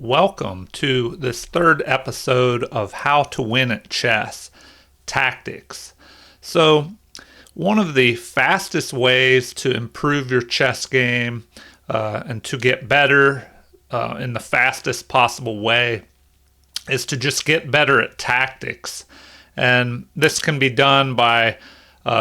Welcome to this third episode of How to Win at Chess Tactics. So, one of the fastest ways to improve your chess game and to get better in the fastest possible way is to just get better at tactics. And this can be done by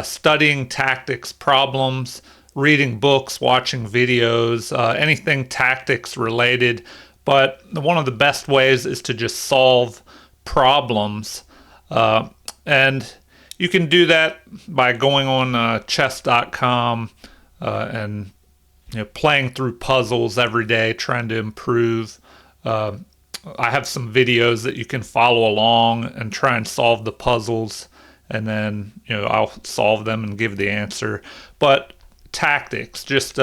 studying tactics problems, reading books, watching videos, anything tactics related. But one of the best ways is to just solve problems. And you can do that by going on chess.com and playing through puzzles every day, trying to improve. I have some videos that you can follow along and try and solve the puzzles, and then I'll solve them and give the answer. But tactics, just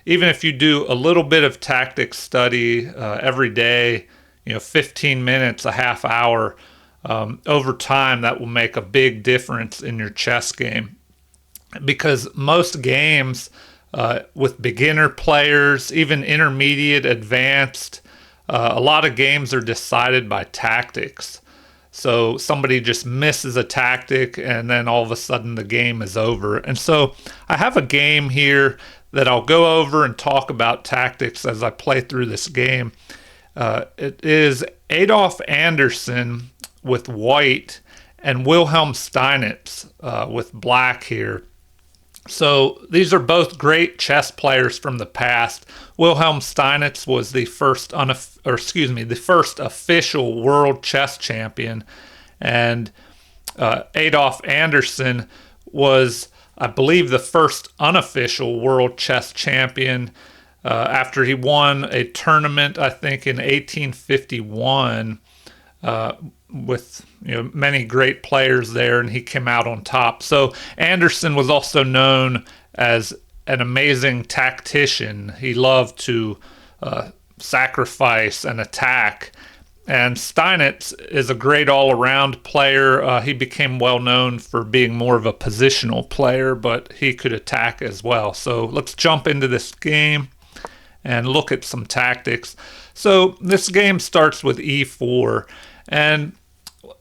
even if you do a little bit of tactics study every day, 15 minutes, a half hour, over time, that will make a big difference in your chess game. Because most games with beginner players, even intermediate, advanced, a lot of games are decided by tactics. So somebody just misses a tactic and then all of a sudden the game is over. And so I have a game here that I'll go over and talk about tactics as I play through this game. It is Adolf Anderssen with white and Wilhelm Steinitz with black here. So these are both great chess players from the past. Wilhelm Steinitz was the first official world chess champion, and Adolf Anderssen was, I believe, the first unofficial world chess champion after he won a tournament, I think, in 1851 with many great players there, and he came out on top. So Anderssen was also known as an amazing tactician. He loved to sacrifice and attack. And Steinitz is a great all-around player. He became well known for being more of a positional player, but he could attack as well. So let's jump into this game and look at some tactics. So this game starts with e4, and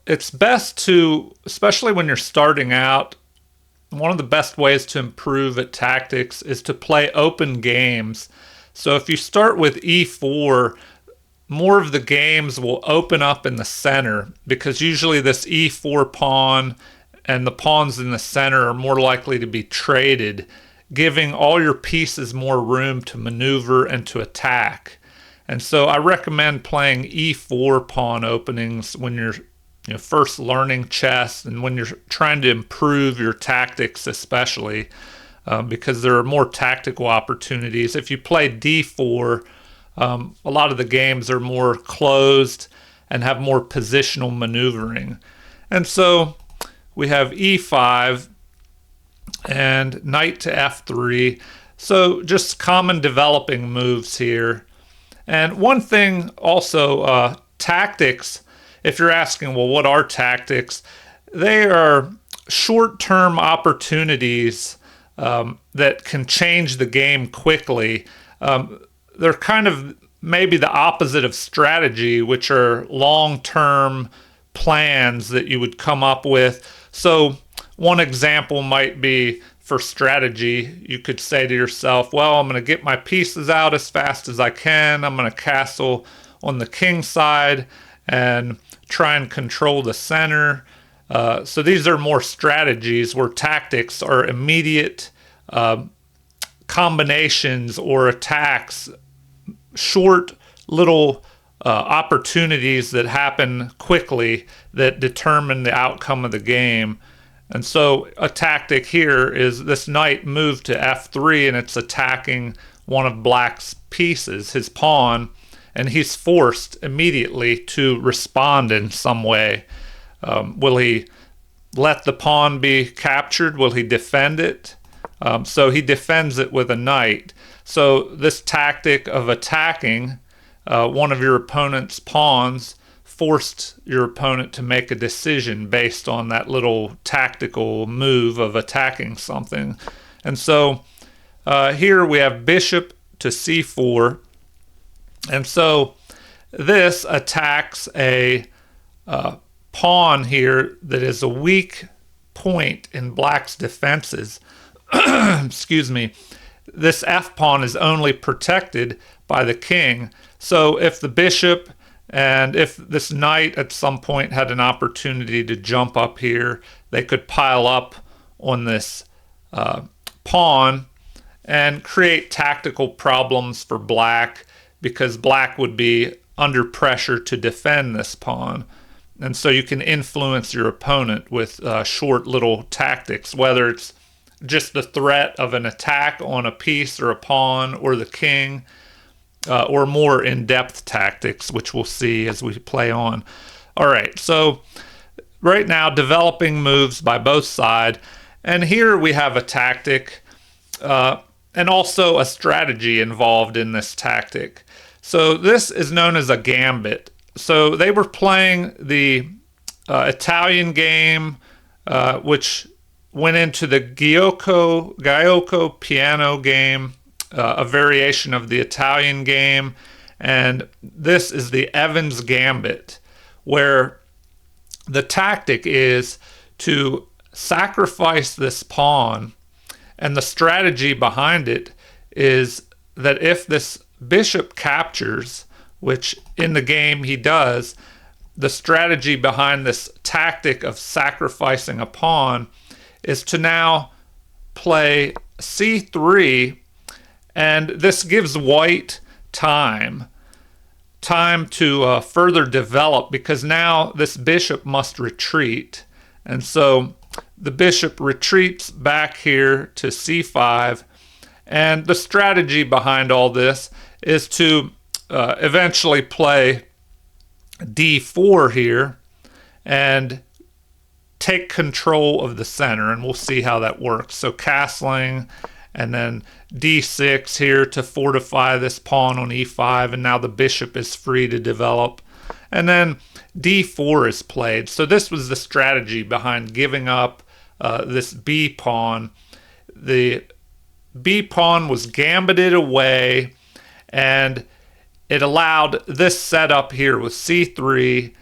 it's best to, especially when you're starting out, one of the best ways to improve at tactics is to play open games. So if you start with e4, more of the games will open up in the center, because usually this e4 pawn and the pawns in the center are more likely to be traded, giving all your pieces more room to maneuver and to attack. And so I recommend playing e4 pawn openings when you're first learning chess and when you're trying to improve your tactics, especially because there are more tactical opportunities. If you play d4, a lot of the games are more closed and have more positional maneuvering. And so we have e5 and knight to f3. So just common developing moves here. And one thing also, tactics, if you're asking, well, what are tactics? They are short-term opportunities that can change the game quickly. They're kind of maybe the opposite of strategy, which are long-term plans that you would come up with. So one example might be, for strategy, you could say to yourself, well, I'm going to get my pieces out as fast as I can. I'm going to castle on the king side and try and control the center. So these are more strategies, where tactics are immediate combinations or attacks, short little opportunities that happen quickly that determine the outcome of the game. And so a tactic here is this knight moved to f3, and it's attacking one of black's pieces, his pawn, and he's forced immediately to respond in some way. Will he let the pawn be captured? Will he defend it? So he defends it with a knight. So this tactic of attacking one of your opponent's pawns forced your opponent to make a decision based on that little tactical move of attacking something. And so here we have bishop to c4. And so this attacks a pawn here that is a weak point in black's defenses. Excuse me. This f pawn is only protected by the king. So if the bishop and if this knight at some point had an opportunity to jump up here, they could pile up on this pawn and create tactical problems for black, because black would be under pressure to defend this pawn. And so you can influence your opponent with short little tactics, whether it's just the threat of an attack on a piece or a pawn or the king, or more in-depth tactics, which we'll see as we play on. All right, so right now developing moves by both sides, and here we have a tactic and also a strategy involved in this tactic. So this is known as a gambit. So they were playing the Italian game, which went into the Giuoco piano game, a variation of the Italian game. And this is the Evans Gambit, where the tactic is to sacrifice this pawn. And the strategy behind it is that if this bishop captures, which in the game he does, the strategy behind this tactic of sacrificing a pawn is to now play c3, and this gives white time to further develop, because now this bishop must retreat. And so the bishop retreats back here to c5, and the strategy behind all this is to eventually play d4 here and take control of the center, and we'll see how that works. So castling, and then d6 here to fortify this pawn on e5, and now the bishop is free to develop. And then d4 is played. So this was the strategy behind giving up this b pawn. The b pawn was gambited away, and it allowed this setup here with c3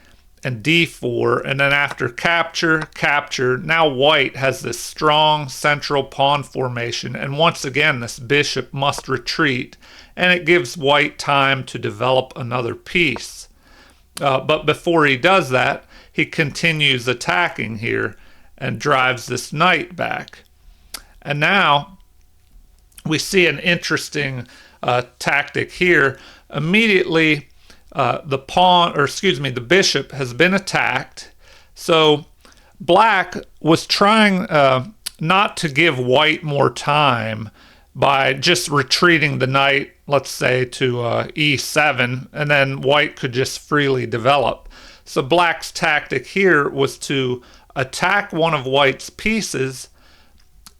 and d4, and then after capture, now white has this strong central pawn formation, and once again this bishop must retreat, and it gives white time to develop another piece. But before he does that, he continues attacking here and drives this knight back. And now we see an interesting tactic here. Immediately the bishop has been attacked. So black was trying not to give white more time by just retreating the knight, let's say, to e7, and then white could just freely develop. So black's tactic here was to attack one of white's pieces,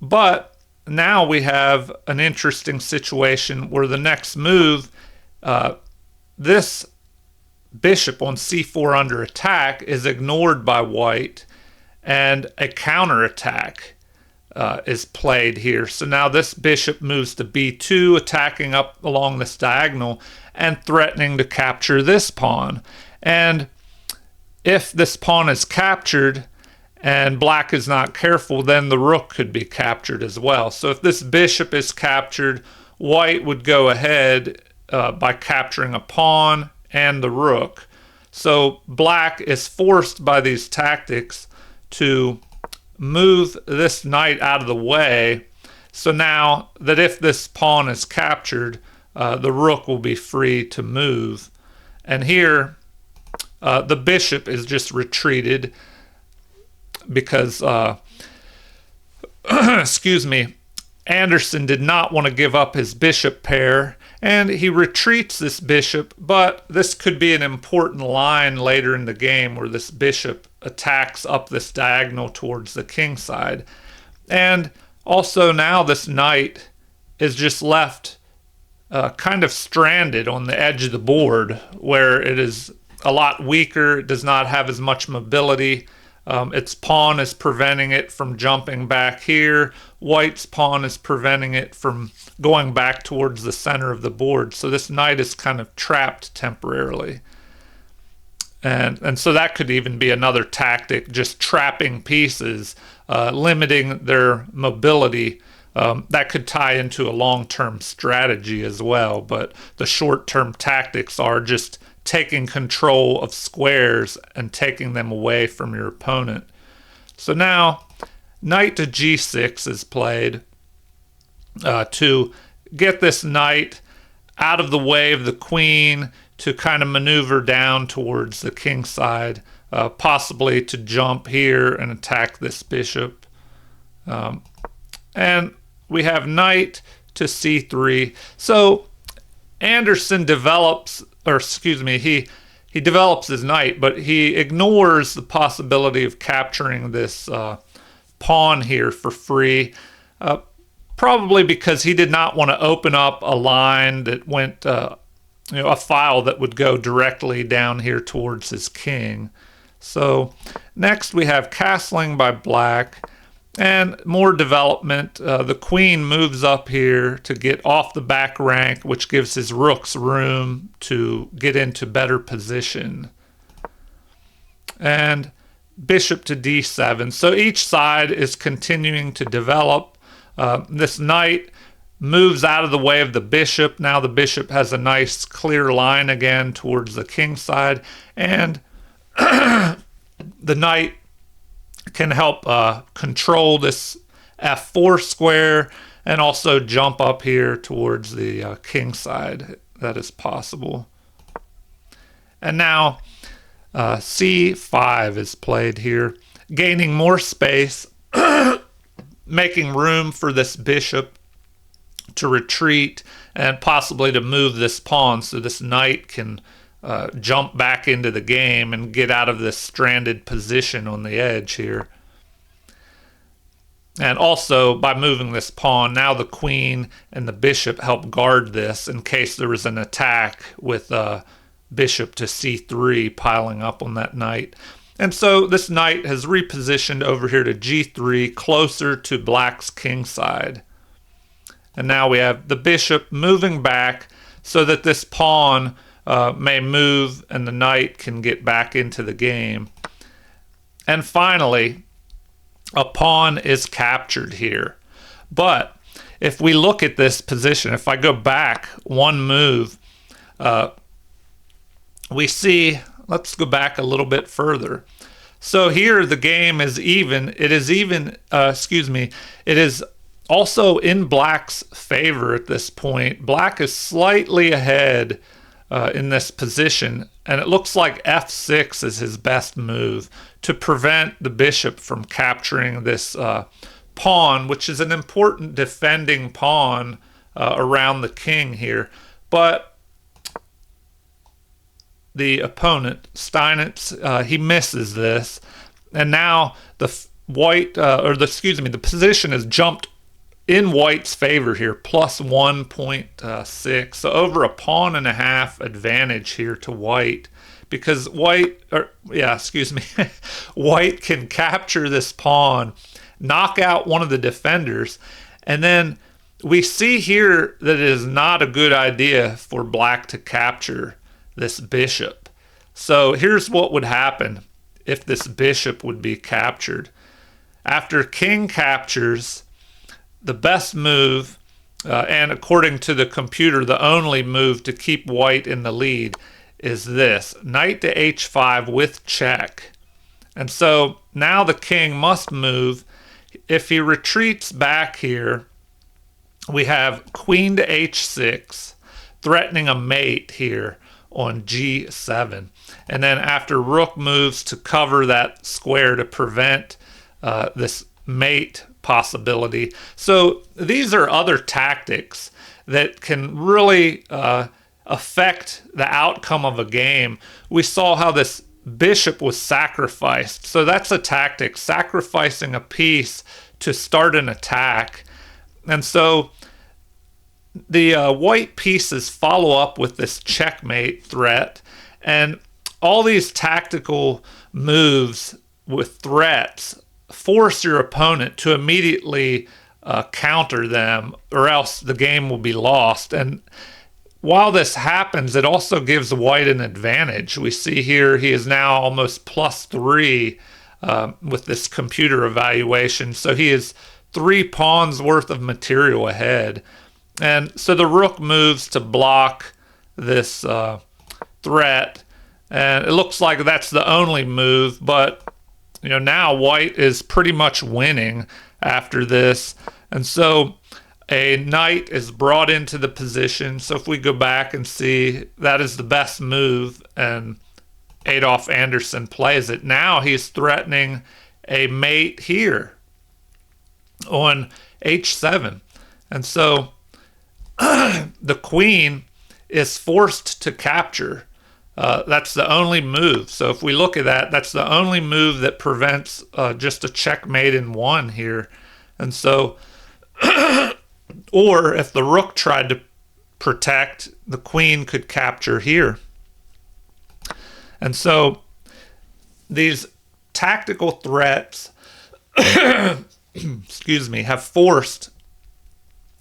but now we have an interesting situation where the next move, this bishop on c4 under attack is ignored by white, and a counterattack is played here. So now this bishop moves to b2, attacking up along this diagonal and threatening to capture this pawn. And if this pawn is captured and black is not careful, then the rook could be captured as well. So if this bishop is captured, white would go ahead by capturing a pawn and the rook. So black is forced by these tactics to move this knight out of the way. So now that if this pawn is captured, the rook will be free to move. And here, the bishop is just retreated because, excuse me, Anderson did not want to give up his bishop pair, and he retreats this bishop, but this could be an important line later in the game where this bishop attacks up this diagonal towards the king side. And also now this knight is just left kind of stranded on the edge of the board, where it is a lot weaker. It does not have as much mobility. Its pawn is preventing it from jumping back here. White's pawn is preventing it from going back towards the center of the board. So this knight is kind of trapped temporarily. And so that could even be another tactic, just trapping pieces, limiting their mobility. That could tie into a long-term strategy as well, but the short-term tactics are just taking control of squares and taking them away from your opponent. So now, knight to g6 is played to get this knight out of the way of the queen, to kind of maneuver down towards the king side, possibly to jump here and attack this bishop. And we have knight to c3. So Anderson develops, or excuse me, he develops his knight, but he ignores the possibility of capturing this pawn here for free, probably because he did not want to open up a line that went, a file that would go directly down here towards his king. So next we have castling by black. And more development. The queen moves up here to get off the back rank, which gives his rooks room to get into better position. And bishop to d7. So each side is continuing to develop. This knight moves out of the way of the bishop. Now the bishop has a nice clear line again towards the king side. And the knight can help control this f4 square and also jump up here towards the king side. That is possible. And now c5 is played here, gaining more space, making room for this bishop to retreat and possibly to move this pawn so this knight can jump back into the game and get out of this stranded position on the edge here. And also, by moving this pawn, now the queen and the bishop help guard this in case there was an attack with bishop to c3 piling up on that knight. And so this knight has repositioned over here to g3, closer to black's king side. And now we have the bishop moving back so that this pawn may move and the knight can get back into the game. And finally, a pawn is captured here. But if we look at this position, if I go back one move, we see, let's go back a little bit further. So here the game is even. It is even, it is also in black's favor at this point. Black is slightly ahead in this position, and it looks like f6 is his best move to prevent the bishop from capturing this pawn, which is an important defending pawn around the king here. But the opponent, Steinitz, he misses this, and now the the position has jumped in white's favor here, plus 1.6. So over a pawn and a half advantage here to white, because white can capture this pawn, knock out one of the defenders, and then we see here that it is not a good idea for black to capture this bishop. So here's what would happen if this bishop would be captured. After king captures, the best move, and according to the computer, the only move to keep white in the lead, is this: knight to h5 with check. And so now the king must move. If he retreats back here, we have queen to h6, threatening a mate here on g7. And then after rook moves to cover that square to prevent this mate possibility. So these are other tactics that can really affect the outcome of a game. We saw how this bishop was sacrificed. So that's a tactic, sacrificing a piece to start an attack. And so the white pieces follow up with this checkmate threat, and all these tactical moves with threats force your opponent to immediately counter them, or else the game will be lost. And while this happens, it also gives white an advantage. We see here he is now almost +3 with this computer evaluation. So he is 3 pawns worth of material ahead. And so the rook moves to block this threat. And it looks like that's the only move, but now white is pretty much winning after this. And so a knight is brought into the position. So if we go back and see, that is the best move, and Adolf Anderssen plays it. Now he's threatening a mate here on h7. And so the queen is forced to capture. That's the only move. So if we look at that, that's the only move that prevents just a checkmate in one here. And so, or if the rook tried to protect, the queen could capture here. And so these tactical threats, excuse me, have forced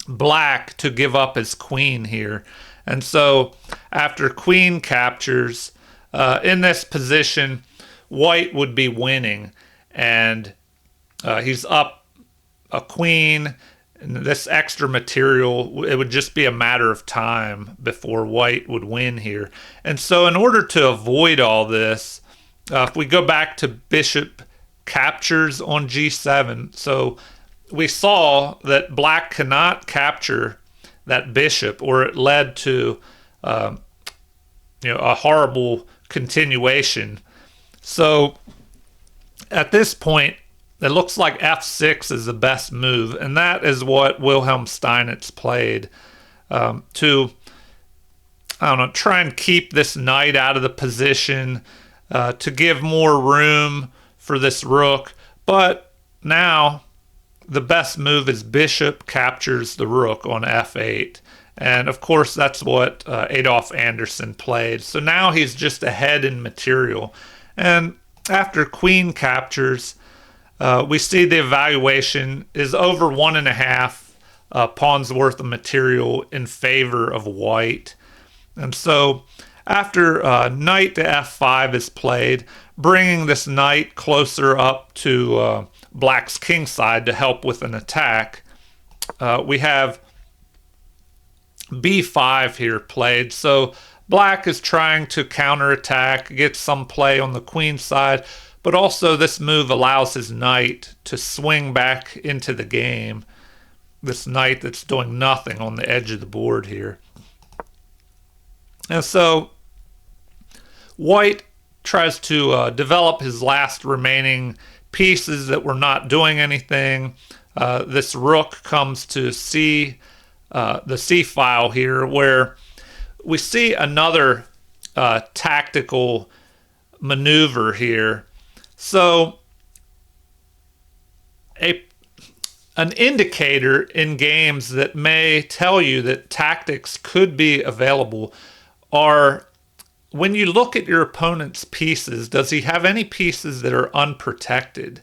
black to give up his queen here. And so after queen captures, in this position, white would be winning. And he's up a queen. And this extra material, it would just be a matter of time before white would win here. And so in order to avoid all this, if we go back to bishop captures on g7, so we saw that black cannot capture that bishop, or it led to a horrible continuation. So at this point, it looks like f6 is the best move, and that is what Wilhelm Steinitz played to, try and keep this knight out of the position, to give more room for this rook. But now the best move is bishop captures the rook on f8. And of course, that's what Adolf Anderssen played. So now he's just ahead in material. And after queen captures, we see the evaluation is over 1.5 pawns worth of material in favor of white. And so after knight to f5 is played, bringing this knight closer up to black's king side to help with an attack, we have b5 here played. So black is trying to counterattack, get some play on the queen side, but also this move allows his knight to swing back into the game. This knight that's doing nothing on the edge of the board here. And so white tries to develop his last remaining pieces that were not doing anything. This rook comes to the C file here, where we see another tactical maneuver here. So an indicator in games that may tell you that tactics could be available are when you look at your opponent's pieces, does he have any pieces that are unprotected?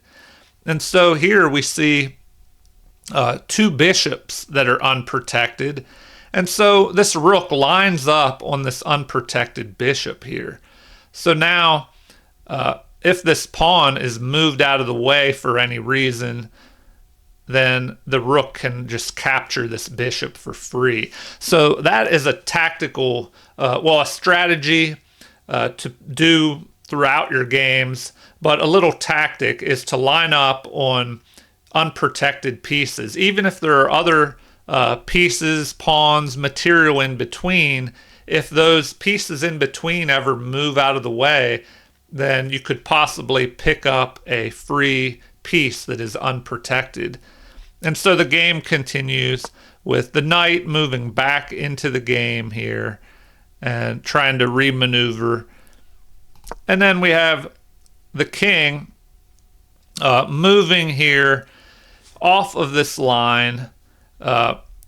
And so here we see 2 bishops that are unprotected. And so this rook lines up on this unprotected bishop here. So now, if this pawn is moved out of the way for any reason, then the rook can just capture this bishop for free. So that is a tactical, a strategy to do throughout your games, but a little tactic is to line up on unprotected pieces. Even if there are other pieces, pawns, material in between, if those pieces in between ever move out of the way, then you could possibly pick up a free piece that is unprotected. And so the game continues with the knight moving back into the game here and trying to remaneuver. And then we have the king moving here off of this line,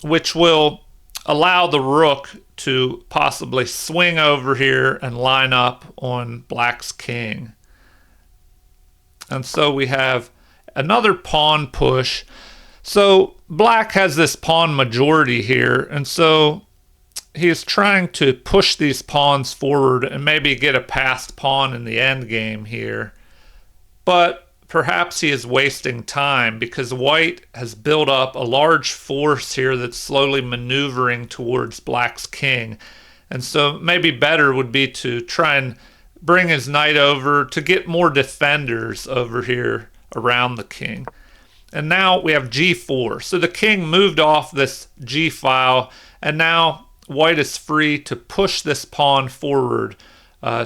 which will allow the rook to possibly swing over here and line up on black's king. And so we have another pawn push. So black has this pawn majority here, and so he is trying to push these pawns forward and maybe get a passed pawn in the end game here. But perhaps he is wasting time because white has built up a large force here that's slowly maneuvering towards black's king. And so maybe better would be to try and bring his knight over to get more defenders over here around the king. And now we have g4. So the king moved off this g file, and now white is free to push this pawn forward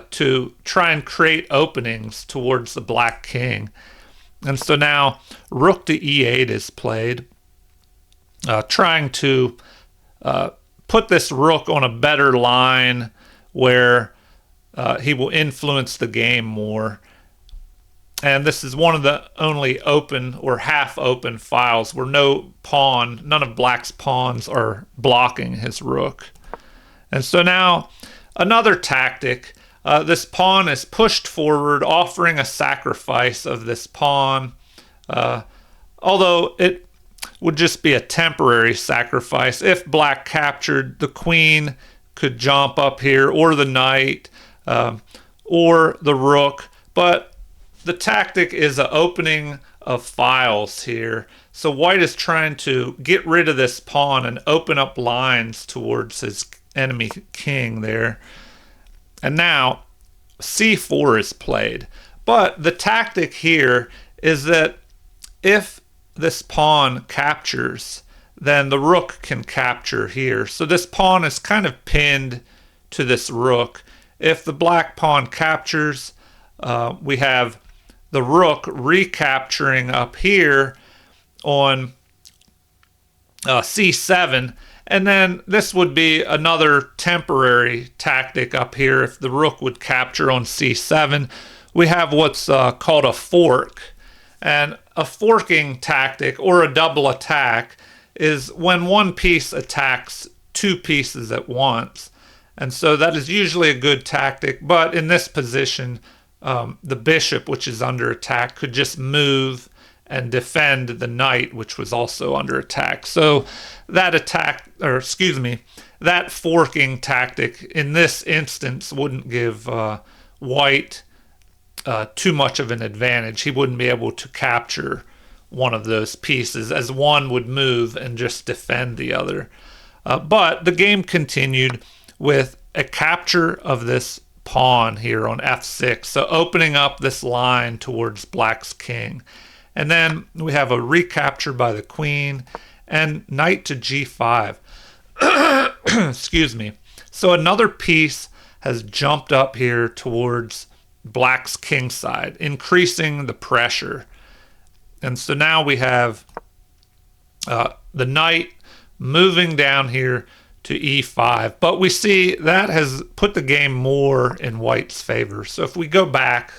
to try and create openings towards the black king. And so now rook to e8 is played, trying to put this rook on a better line where he will influence the game more. And this is one of the only open or half open files where none of black's pawns are blocking his rook. And so now another tactic, this pawn is pushed forward, offering a sacrifice of this pawn, although it would just be a temporary sacrifice. If black captured, the queen could jump up here, or the knight, or the rook, but the tactic is an opening of files here. So white is trying to get rid of this pawn and open up lines towards his enemy king there. And now c4 is played. But the tactic here is that if this pawn captures, then the rook can capture here. So this pawn is kind of pinned to this rook. If the black pawn captures, we have the rook recapturing up here on c7, and then this would be another temporary tactic up here. If the rook would capture on c7, we have what's called a fork. And a forking tactic, or a double attack, is when one piece attacks two pieces at once. And so that is usually a good tactic, but in this position, the bishop, which is under attack, could just move and defend the knight, which was also under attack. So that that forking tactic in this instance wouldn't give white too much of an advantage. He wouldn't be able to capture one of those pieces, as one would move and just defend the other. But the game continued with a capture of this pawn here on f6, so opening up this line towards black's king. And then we have a recapture by the queen and knight to g5. Excuse me. So another piece has jumped up here towards black's king side, increasing the pressure. And so now we have the knight moving down here to e5, but we see that has put the game more in white's favor. So if we go back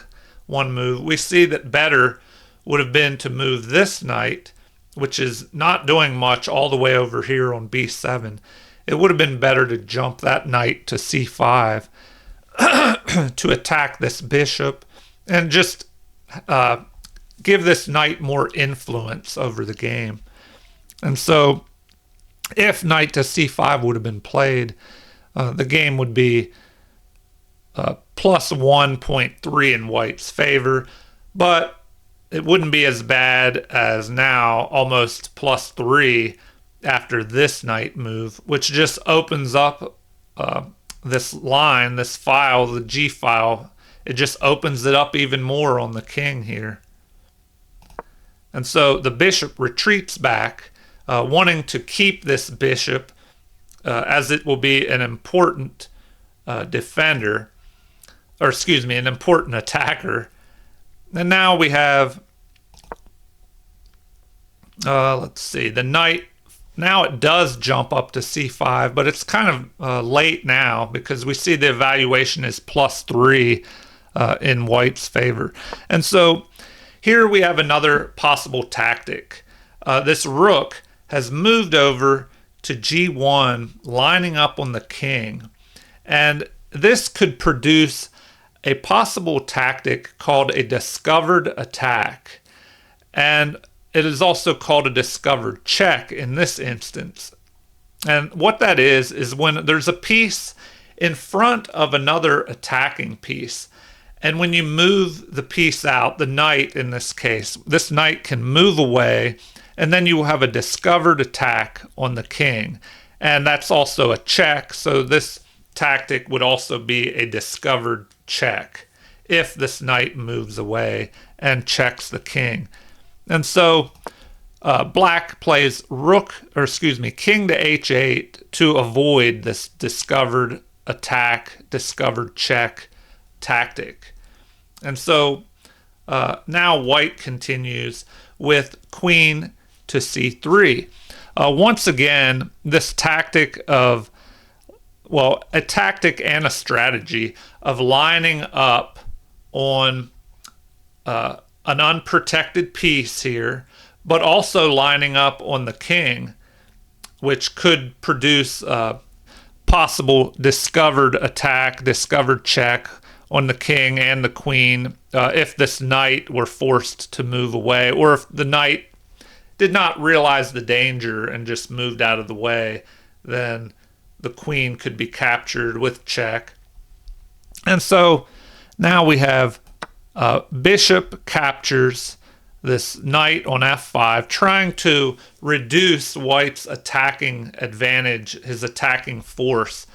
one move, we see that better would have been to move this knight, which is not doing much, all the way over here on b7. It would have been better to jump that knight to c5 to attack this bishop and just give this knight more influence over the game. And so if knight to c5 would have been played, the game would be plus 1.3 in white's favor, but it wouldn't be as bad as now, almost plus 3 after this knight move, which just opens up this line, this file, the G file. It just opens it up even more on the king here. And so the bishop retreats back, wanting to keep this bishop as it will be an important defender, or excuse me, an important attacker. And now we have, let's see, the knight. Now it does jump up to c5, but it's kind of late now because we see the evaluation is plus 3 in white's favor. And so here we have another possible tactic. This rook has moved over to g1, lining up on the king. And this could produce a possible tactic called a discovered attack. And it is also called a discovered check in this instance. And what that is when there's a piece in front of another attacking piece. And when you move the piece out, the knight in this case, this knight can move away, and then you will have a discovered attack on the king. And that's also a check, so this tactic would also be a discovered check if this knight moves away and checks the king. And so black plays king to h8 to avoid this discovered attack, discovered check tactic. And so now white continues with queen to c3. Once again, this tactic of, well, a tactic and a strategy of lining up on an unprotected piece here, but also lining up on the king, which could produce a possible discovered attack, discovered check on the king and the queen if this knight were forced to move away, or if the knight did not realize the danger and just moved out of the way, then the queen could be captured with check. And so now we have bishop captures this knight on f5, trying to reduce white's attacking advantage, his attacking force.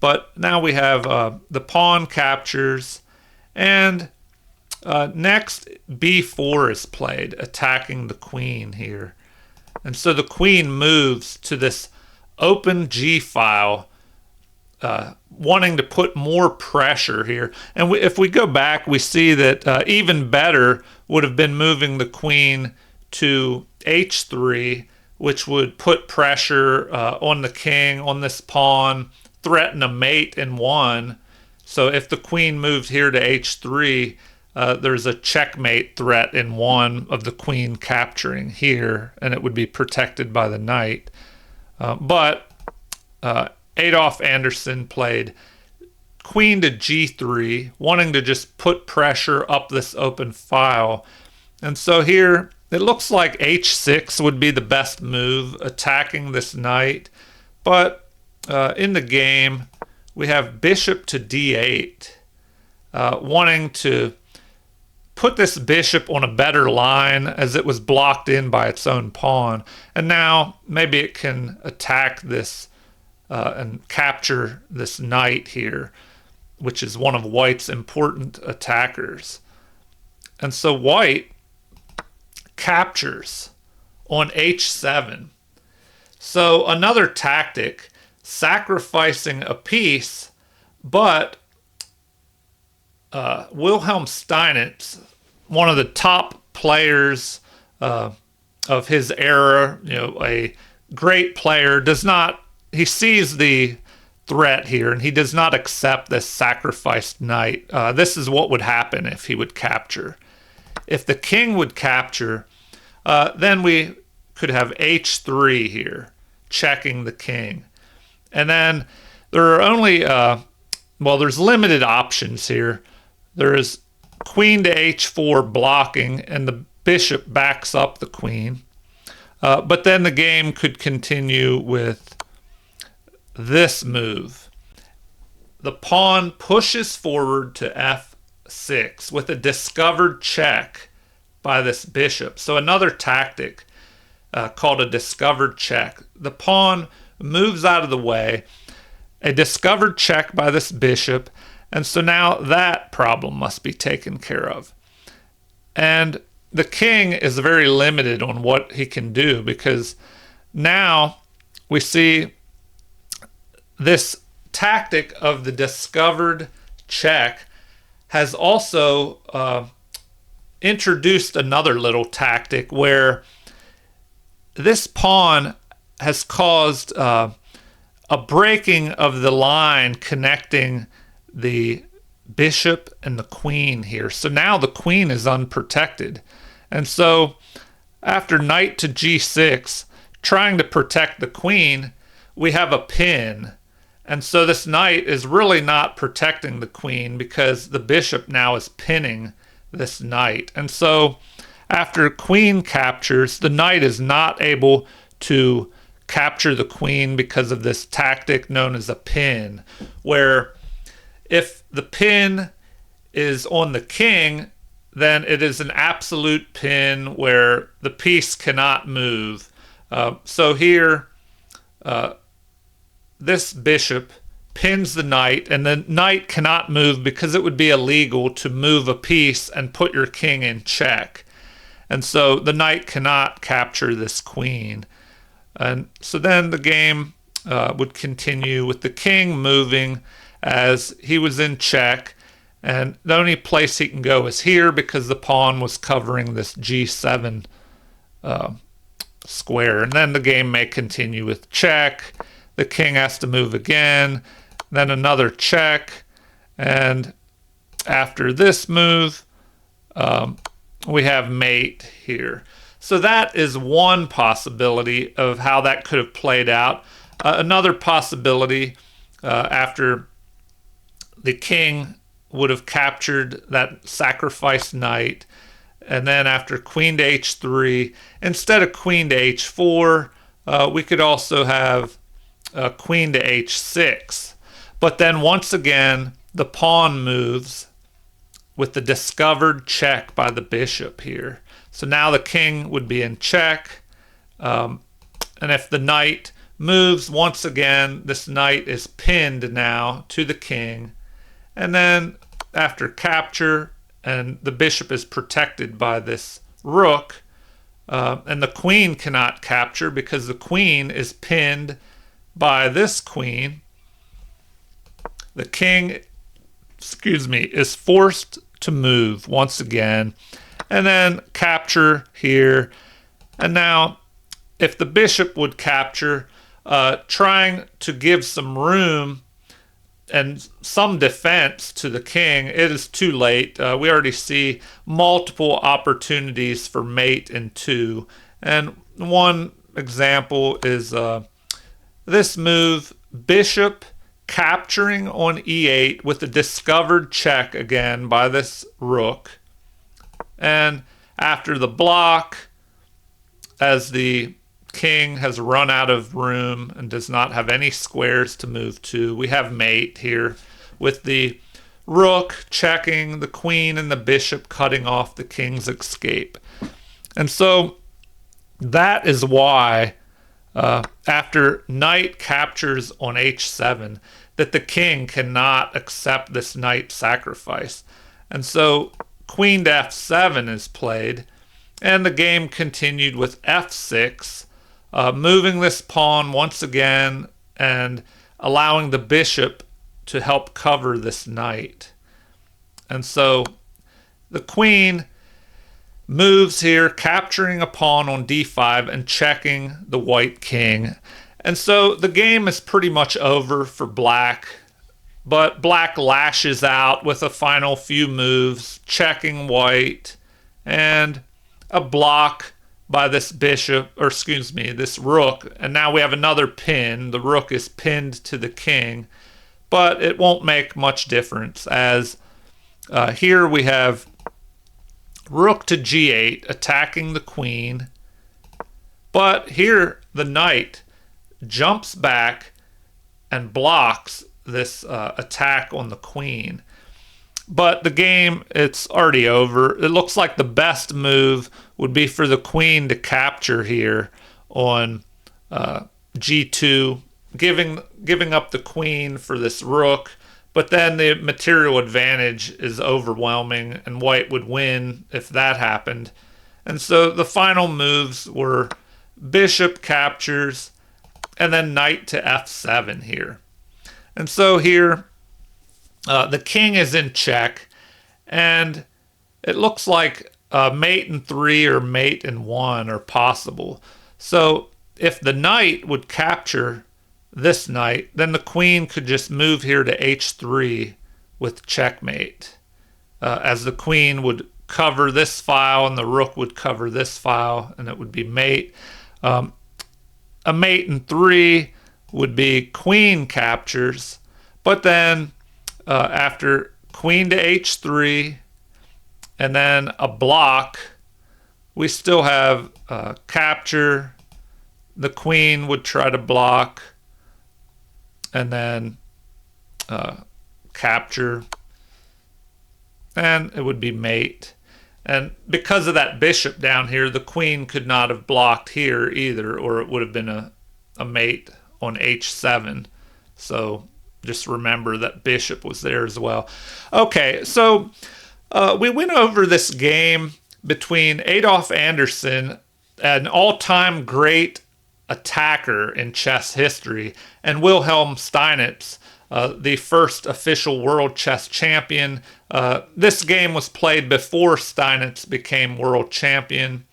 But now we have the pawn captures, and next b4 is played, attacking the queen here. And so the queen moves to this open g file, wanting to put more pressure here. And if we go back, we see that even better would have been moving the queen to h3, which would put pressure on the king, on this pawn, threaten a mate in one. So if the queen moved here to h3, there's a checkmate threat in one of the queen capturing here, and it would be protected by the knight. But Adolf Anderssen played queen to g3, wanting to just put pressure up this open file. And so here, it looks like h6 would be the best move, attacking this knight. But in the game, we have bishop to d8, wanting to put this bishop on a better line as it was blocked in by its own pawn. And now maybe it can attack this and capture this knight here, which is one of white's important attackers. And so white captures on h7. So another tactic, sacrificing a piece, but Wilhelm Steinitz, one of the top players of his era, a great player, he sees the threat here, and he does not accept this sacrificed knight. This is what would happen if he would capture. If the king would capture, then we could have h3 here, checking the king. And then there are only, there's limited options here. There is queen to h4 blocking, and the bishop backs up the queen. But then the game could continue with this move. The pawn pushes forward to f6 with a discovered check by this bishop. So another tactic called a discovered check. The pawn moves out of the way, a discovered check by this bishop, and so now that problem must be taken care of. And the king is very limited on what he can do, because now we see this tactic of the discovered check has also introduced another little tactic where this pawn has caused a breaking of the line connecting the bishop and the queen here. So now the queen is unprotected. And so after knight to g6, trying to protect the queen, we have a pin. And so this knight is really not protecting the queen, because the bishop now is pinning this knight. And so after queen captures, the knight is not able to capture the queen because of this tactic known as a pin, where if the pin is on the king, then it is an absolute pin where the piece cannot move. So here, this bishop pins the knight, and the knight cannot move because it would be illegal to move a piece and put your king in check. And so the knight cannot capture this queen. And so then the game would continue with the king moving as he was in check. And the only place he can go is here because the pawn was covering this G7 square. And then the game may continue with check. The king has to move again, then another check. And after this move, we have mate here. So that is one possibility of how that could have played out. Another possibility, after the king would have captured that sacrificed knight, and then after queen to h3, instead of queen to h4, we could also have queen to h6. But then once again, the pawn moves with the discovered check by the bishop here. So now the king would be in check. And if the knight moves once again, this knight is pinned now to the king. And then after capture, and the bishop is protected by this rook, and the queen cannot capture because the queen is pinned by this queen. The king, is forced to move once again, and then capture here. And now, if the bishop would capture, trying to give some room and some defense to the king, it is too late. We already see multiple opportunities for mate in 2. And one example is this move, bishop capturing on e8 with a discovered check again by this rook. And after the block, as the king has run out of room and does not have any squares to move to, we have mate here with the rook checking the queen and the bishop cutting off the king's escape. And so that is why after knight captures on h7, that the king cannot accept this knight sacrifice. And so queen to f7 is played, and the game continued with f6, moving this pawn once again and allowing the bishop to help cover this knight. And so the queen moves here, capturing a pawn on d5 and checking the white king. And so the game is pretty much over for black, but black lashes out with a final few moves, checking white, and a block by this bishop, or this rook. And now we have another pin. The rook is pinned to the king, but it won't make much difference, as here we have rook to g8 attacking the queen. But here the knight jumps back and blocks this attack on the queen. But the game, it's already over. It looks like the best move would be for the queen to capture here on g2, giving up the queen for this rook. But then the material advantage is overwhelming, and white would win if that happened. And so the final moves were bishop captures, and then knight to f7 here. And so here, the king is in check, and it looks like mate in 3 or mate in 1 are possible. So if the knight would capture this knight, then the queen could just move here to h3 with checkmate, as the queen would cover this file and the rook would cover this file, and it would be mate. A mate in 3 would be queen captures, but then after queen to h3 and then a block, we still have capture, the queen would try to block and then capture, and it would be mate. And because of that bishop down here, the queen could not have blocked here either, or it would have been a mate on h7. So just remember that bishop was there as well. Okay, so we went over this game between Adolf Anderssen, an all-time great attacker in chess history, and Wilhelm Steinitz, the first official world chess champion. This game was played before Steinitz became world champion,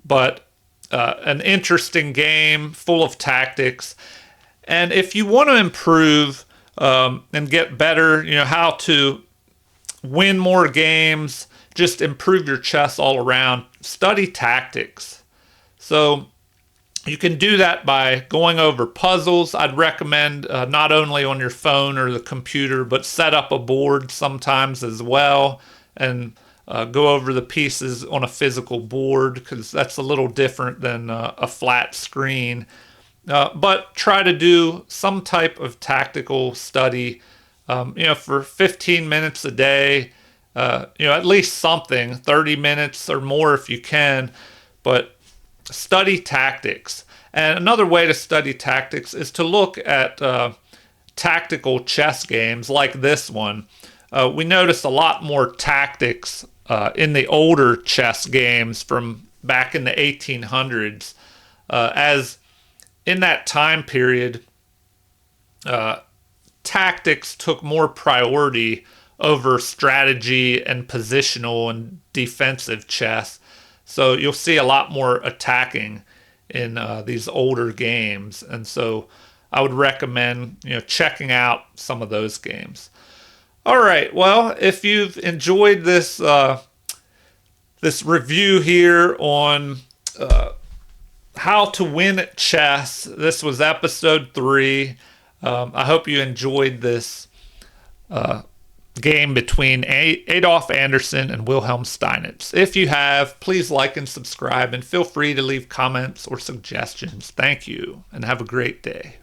but an interesting game full of tactics. And if you want to improve and get better, how to win more games, just improve your chess all around, study tactics. So you can do that by going over puzzles. I'd recommend not only on your phone or the computer, but set up a board sometimes as well, and go over the pieces on a physical board, because that's a little different than a flat screen. But try to do some type of tactical study, for 15 minutes a day, at least something, 30 minutes or more if you can, but study tactics. And another way to study tactics is to look at tactical chess games like this one. We notice a lot more tactics in the older chess games from back in the 1800s, as in that time period, tactics took more priority over strategy and positional and defensive chess. So you'll see a lot more attacking in these older games. And so I would recommend, checking out some of those games. All right. Well, if you've enjoyed this this review here on how to win at chess, this was episode 3. I hope you enjoyed this game between Adolf Anderssen and Wilhelm Steinitz. If you have, please like and subscribe, and feel free to leave comments or suggestions. Thank you, and have a great day.